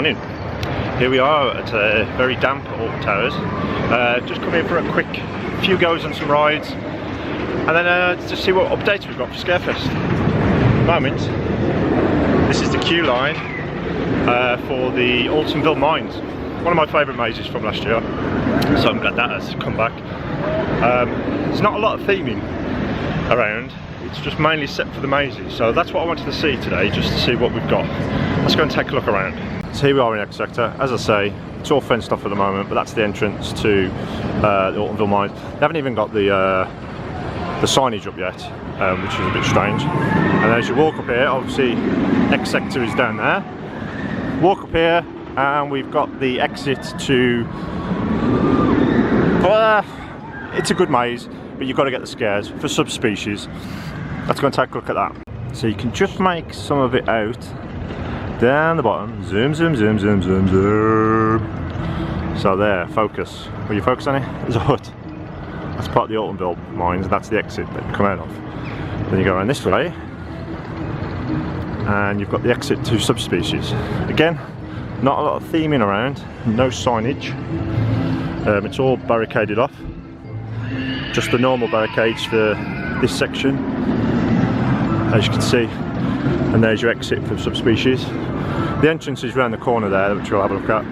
morning. Here we are at a very damp Alton Towers. Just come in for a quick few goes on some rides, and then just see what updates we've got for Scarefest. At the moment, this is the queue line for the Altonville Mines. One of my favourite mazes from last year, so I'm glad that has come back. There's not a lot of theming around. It's just mainly set for the mazes, so that's what I wanted to see today, just to see what we've got. Let's go and take a look around. So here we are in X Sector. As I say, it's all fenced off at the moment, but that's the entrance to the Altonville Mines. They haven't even got the signage up yet, which is a bit strange. And as you walk up here, obviously X Sector is down there. Walk up here, and we've got the exit to. It's a good maze, but you've got to get the scares for subspecies. Let's go and take a look at that. So you can just make some of it out down the bottom. Zoom, zoom, zoom, zoom, zoom, zoom. So there, focus. Will you focus on it? There's a hut. That's part of the Altonville Mines. That's the exit that you come out of. Then you go around this way, and you've got the exit to subspecies. Again, not a lot of theming around. No signage. It's all barricaded off. Just the normal barricades for this section, as you can see, and there's your exit for subspecies. The entrance is around the corner there, which we'll have a look at.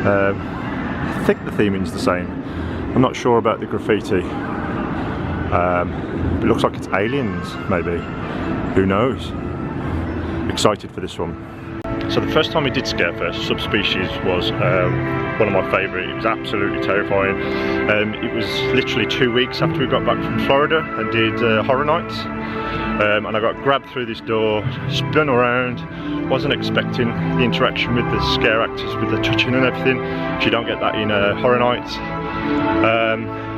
I think the theming's the same. I'm not sure about the graffiti. It looks like it's aliens, maybe. Who knows? Excited for this one. So the first time we did Scarefest, Subspecies was one of my favourite. It was absolutely terrifying. It was literally 2 weeks after we got back from Florida and did Horror Nights. And I got grabbed through this door, spun around. Wasn't expecting the interaction with the scare actors, with the touching and everything. You don't get that in Horror Nights.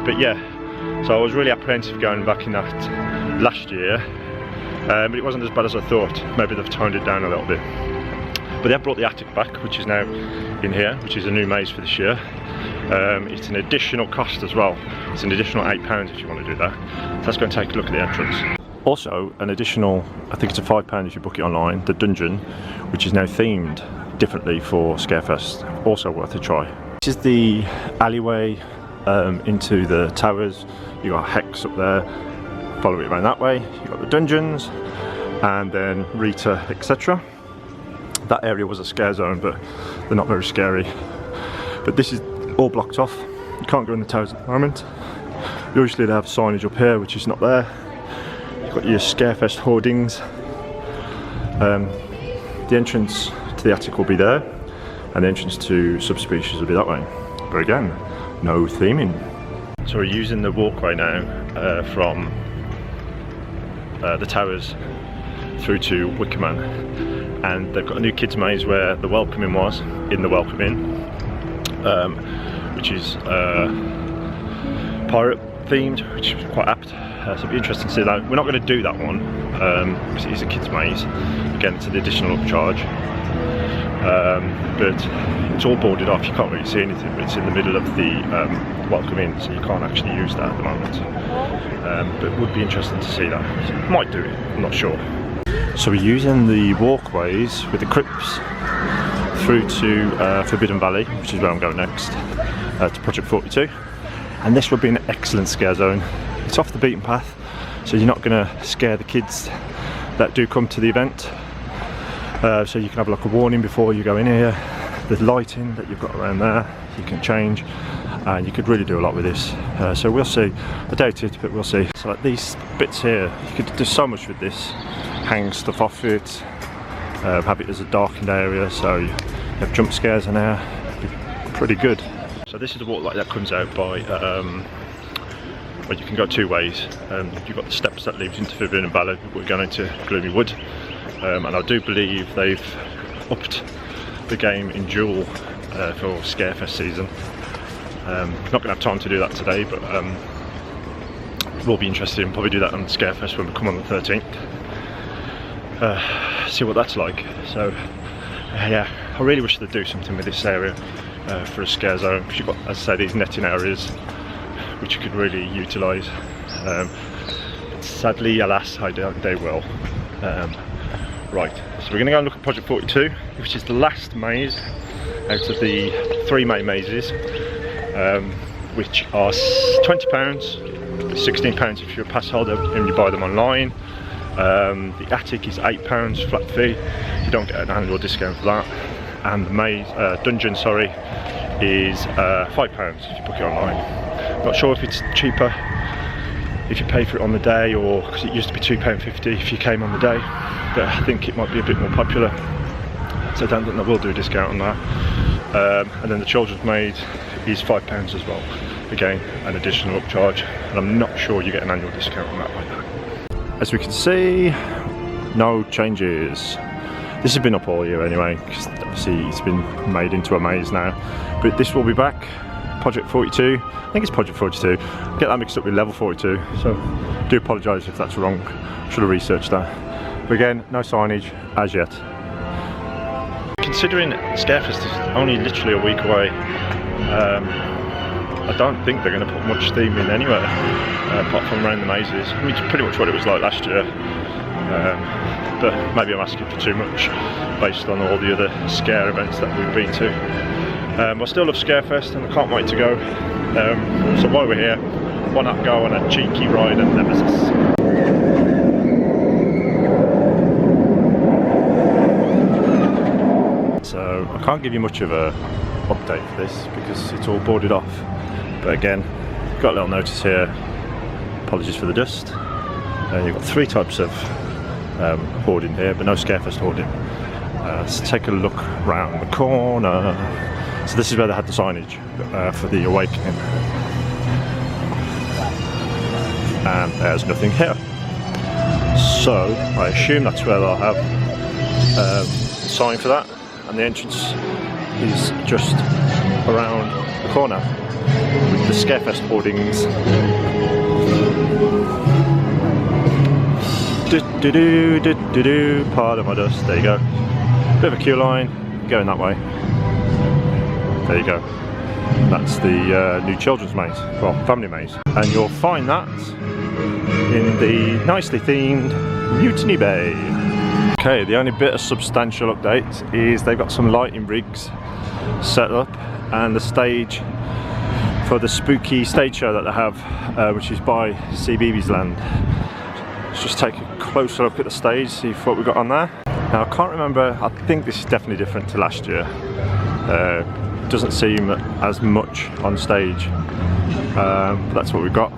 But yeah, so I was really apprehensive going back in that last year. But it wasn't as bad as I thought. Maybe they've toned it down a little bit. But they've brought the attic back, which is now in here, which is a new maze for this year. It's an additional cost as well. It's an additional £8 if you want to do that. So let's go and take a look at the entrance. Also, an additional, I think it's a £5 if you book it online, the dungeon, which is now themed differently for Scarefest. Also worth a try. This is the alleyway into the towers. You got Hex up there. Follow it around that way. You got the dungeons, and then Rita, etc. That area was a scare zone, but they're not very scary. But this is all blocked off. You can't go in the towers at the moment. Usually they have signage up here, which is not there. You've got your Scarefest hoardings. The entrance to the attic will be there, and the entrance to subspecies will be that way. But again, no theming. So we're using the walkway now from the towers through to Wickerman. And they've got a new kids maze where the welcoming was, in the Welcome Inn, which is pirate themed, which is quite apt. So it'll be interesting to see that. We're not going to do that one because it is a kids maze. Again, it's an additional upcharge, but it's all boarded off. You can't really see anything. But it's in the middle of the Welcome Inn, so you can't actually use that at the moment. But it would be interesting to see that. Might do it. I'm not sure. So we're using the walkways with the crypts through to Forbidden Valley, which is where I'm going next, to Project 42. And this would be an excellent scare zone. It's off the beaten path, so you're not going to scare the kids that do come to the event. So you can have like a warning before you go in here. The lighting that you've got around there, you can change. And you could really do a lot with this. So we'll see. I doubt it, but we'll see. So like these bits here, you could do so much with this. Hang stuff off it, have it as a darkened area, so you have jump scares in there. Pretty good. So this is a walkway that comes out by, well, you can go two ways. You've got the steps that leads into Forbidden Valley, but we're going into Gloomy Wood. And I do believe they've upped the game in Duel for Scarefest season. Not going to have time to do that today, but we'll be interested in probably do that on Scarefest when we come on the 13th. See what that's like. So yeah, I really wish they'd do something with this area for a scare zone, because you've got, as I say, these netting areas which you could really utilise. Sadly, alas, I doubt they will. Right, so we're going to go and look at Project 42, which is the last maze out of the 3 main mazes, which are £20, £16 if you're a pass holder and you buy them online. The attic is £8 flat fee, you don't get an annual discount for that, and the maze dungeon, sorry, is £5 if you book it online. Not sure if it's cheaper if you pay for it on the day, or because it used to be £2.50 if you came on the day, but I think it might be a bit more popular, so I don't think they will do a discount on that. And then the children's maze is £5 as well, again an additional upcharge, and I'm not sure you get an annual discount on that either. As we can see, no changes. This has been up all year anyway, because obviously it's been made into a maze now, but this will be back. Project 42, I think it's Project 42, I get that mixed up with level 42, so I do apologise if that's wrong, should have researched that. But again, no signage as yet. Considering Scarefest is only literally a week away, I don't think they're going to put much theme in anywhere, apart from around the mazes. I mean, it's pretty much what it was like last year, but maybe I'm asking for too much based on all the other scare events that we've been to. I still love Scarefest and I can't wait to go, so while we're here, why not go on a cheeky ride at Nemesis. So I can't give you much of a update for this because it's all boarded off, but again, got a little notice here, apologies for the dust. You've got 3 types of hoarding here, but no Scarefest hoarding. Let's take a look round the corner. So this is where they had the signage for the Awakening, and there's nothing here. So I assume that's where they'll have a sign for that, and the entrance is just around the corner with the Scarefest hoardings. Pardon my dust, there you go. Bit of a queue line, going that way. There you go. That's the new children's maze, well, family maze. And you'll find that in the nicely themed Mutiny Bay. Okay, the only bit of substantial update is they've got some lighting rigs set up, and the stage for the spooky stage show that they have, which is by CBeebies Land. Let's just take a closer look at the stage, see what we've got on there. Now I can't remember, I think this is definitely different to last year. Doesn't seem as much on stage, but that's what we've got.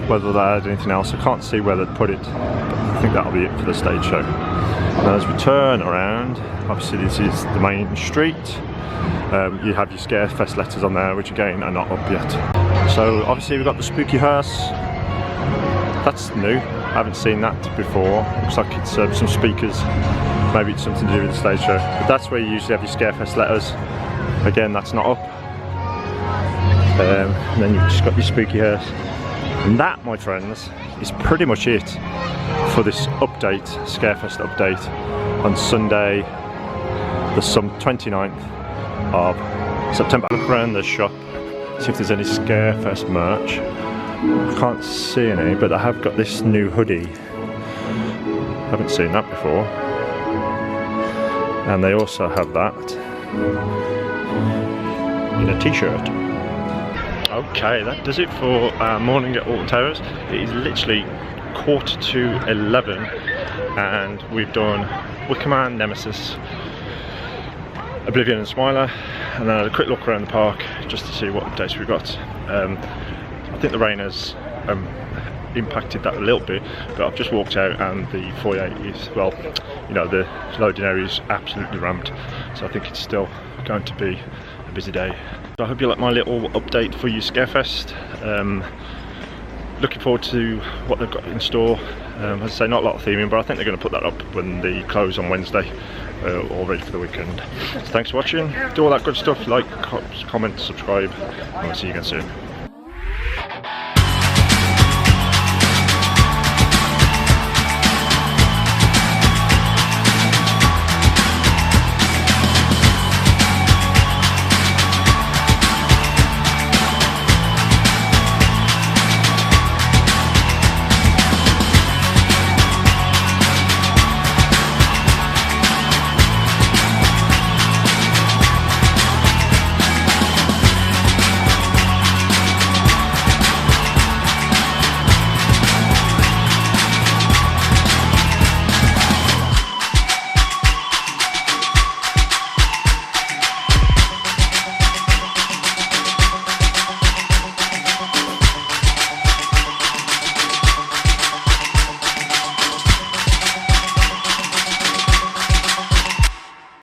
Whether they add anything else, I can't see where they'd put it, but I think that'll be it for the stage show. Now as we turn around, obviously this is the main street. You have your Scarefest letters on there, which again are not up yet. So obviously we've got the spooky hearse. That's new, I haven't seen that before. Looks like it's some speakers, maybe it's something to do with the stage show. But that's where you usually have your Scarefest letters. Again, that's not up. And then you've just got your spooky hearse. And that, my friends, is pretty much it for this update, Scarefest update, on Sunday, the 29th of September. Look around the shop, see if there's any Scarefest merch. I can't see any, but I have got this new hoodie. Haven't seen that before. And they also have that in a t-shirt. Okay, that does it for our morning at Alton Towers. It is literally 11:15 and we've done Wickerman, Nemesis, Oblivion and Smiler, and then I had a quick look around the park just to see what updates we've got. I think the rain has impacted that a little bit, but I've just walked out and the foyer is, well, you know, the loading area is absolutely rammed, so I think it's still going to be a busy day. So I hope you like my little update for you Scarefest. Looking forward to what they've got in store. As I say, not a lot of theming, but I think they're going to put that up when they close on Wednesday, all ready for the weekend. So thanks for watching, do all that good stuff, like, comment, subscribe, and I'll see you again soon.